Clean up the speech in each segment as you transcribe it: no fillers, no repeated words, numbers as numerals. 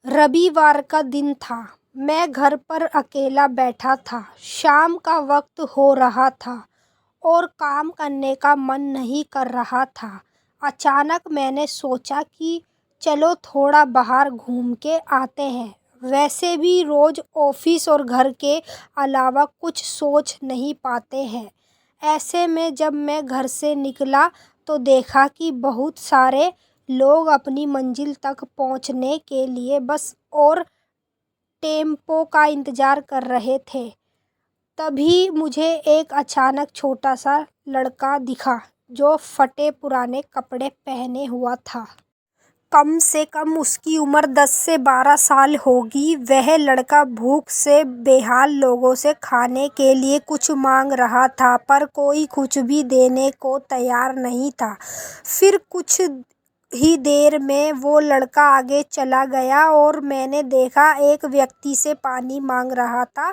रविवार का दिन था। मैं घर पर अकेला बैठा था। शाम का वक्त हो रहा था और काम करने का मन नहीं कर रहा था। अचानक मैंने सोचा कि चलो थोड़ा बाहर घूम के आते हैं। वैसे भी रोज ऑफिस और घर के अलावा कुछ सोच नहीं पाते हैं। ऐसे में जब मैं घर से निकला तो देखा कि बहुत सारे लोग अपनी मंजिल तक पहुंचने के लिए बस और टेम्पो का इंतजार कर रहे थे। तभी मुझे एक अचानक छोटा सा लड़का दिखा जो फटे पुराने कपड़े पहने हुआ था। कम से कम उसकी उम्र 10 से 12 साल होगी। वह लड़का भूख से बेहाल लोगों से खाने के लिए कुछ मांग रहा था, पर कोई कुछ भी देने को तैयार नहीं था। फिर कुछ ही देर में वो लड़का आगे चला गया और मैंने देखा एक व्यक्ति से पानी मांग रहा था।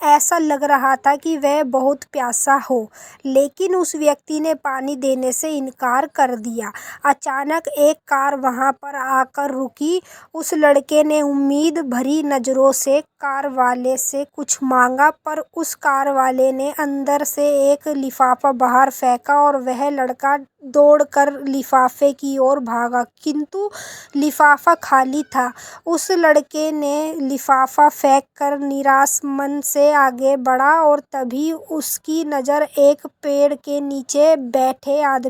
ऐसा लग रहा था कि वह बहुत प्यासा हो, लेकिन उस व्यक्ति ने पानी देने से इनकार कर दिया। अचानक एक कार वहां पर आकर रुकी। उस लड़के ने उम्मीद भरी नजरों से कार वाले से कुछ मांगा, पर उस कार वाले ने अंदर से एक लिफाफा बाहर फेंका और वह लड़का दौड़कर लिफाफे की ओर भागा, किंतु लिफाफा खाली था। उस लड़के ने लिफाफा फेंककर निराश मन से आगे बढ़ा और तभी उसकी नज़र एक पेड़ के नीचे बैठे आदमी।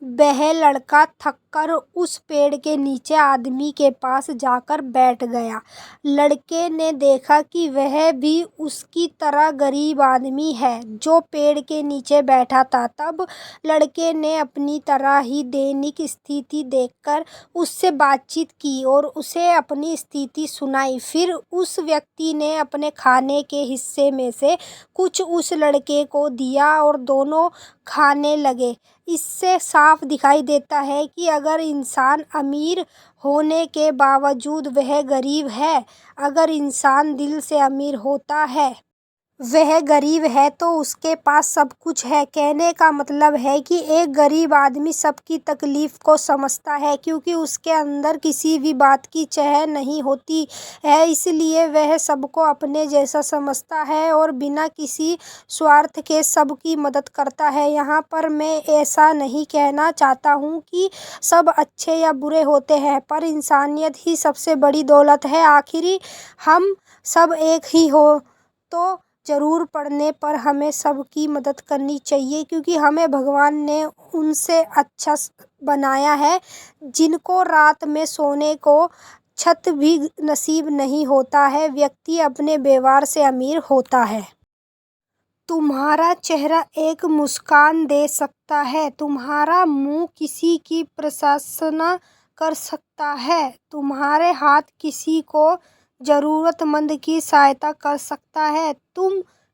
वह लड़का थककर उस पेड़ के नीचे आदमी के पास जाकर बैठ गया। लड़के ने देखा कि वह भी उसकी तरह गरीब आदमी है जो पेड़ के नीचे बैठा था। तब लड़के ने अपनी तरह ही दैनिक स्थिति देखकर उससे बातचीत की और उसे अपनी स्थिति सुनाई। फिर उस व्यक्ति ने अपने खाने के हिस्से में से कुछ उस लड़के को दिया और दोनों खाने लगे। इससे साफ दिखाई देता है कि अगर इंसान अमीर होने के बावजूद वह गरीब है, अगर इंसान दिल से अमीर होता है वह गरीब है, तो उसके पास सब कुछ है। कहने का मतलब है कि एक गरीब आदमी सबकी तकलीफ को समझता है, क्योंकि उसके अंदर किसी भी बात की चाह नहीं होती है, इसलिए वह सबको अपने जैसा समझता है और बिना किसी स्वार्थ के सबकी मदद करता है। यहाँ पर मैं ऐसा नहीं कहना चाहता हूँ कि सब अच्छे या बुरे होते हैं, पर इंसानियत ही सबसे बड़ी दौलत है। आखिर हम सब एक ही हो तो ज़रूर पड़ने पर हमें सबकी मदद करनी चाहिए, क्योंकि हमें भगवान ने उनसे अच्छा बनाया है जिनको रात में सोने को छत भी नसीब नहीं होता है। व्यक्ति अपने व्यवहार से अमीर होता है। तुम्हारा चेहरा एक मुस्कान दे सकता है, तुम्हारा मुंह किसी की प्रशंसा कर सकता है, तुम्हारे हाथ किसी को जरूरतमंद की सहायता कर सकता है। तुम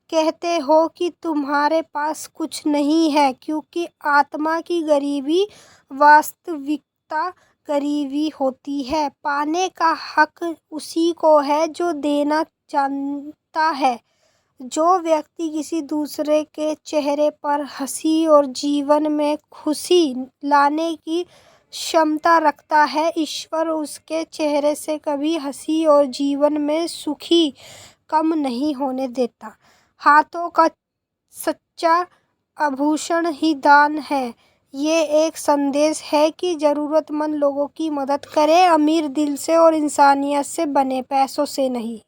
कहते हो कि तुम्हारे पास कुछ नहीं है, क्योंकि आत्मा की गरीबी वास्तविकता गरीबी होती है। पाने का हक उसी को है जो देना जानता है। जो व्यक्ति किसी दूसरे के चेहरे पर हंसी और जीवन में खुशी लाने की क्षमता रखता है, ईश्वर उसके चेहरे से कभी हंसी और जीवन में सुखी कम नहीं होने देता। हाथों का सच्चा आभूषण ही दान है। ये एक संदेश है कि जरूरतमंद लोगों की मदद करें, अमीर दिल से और इंसानियत से बने, पैसों से नहीं।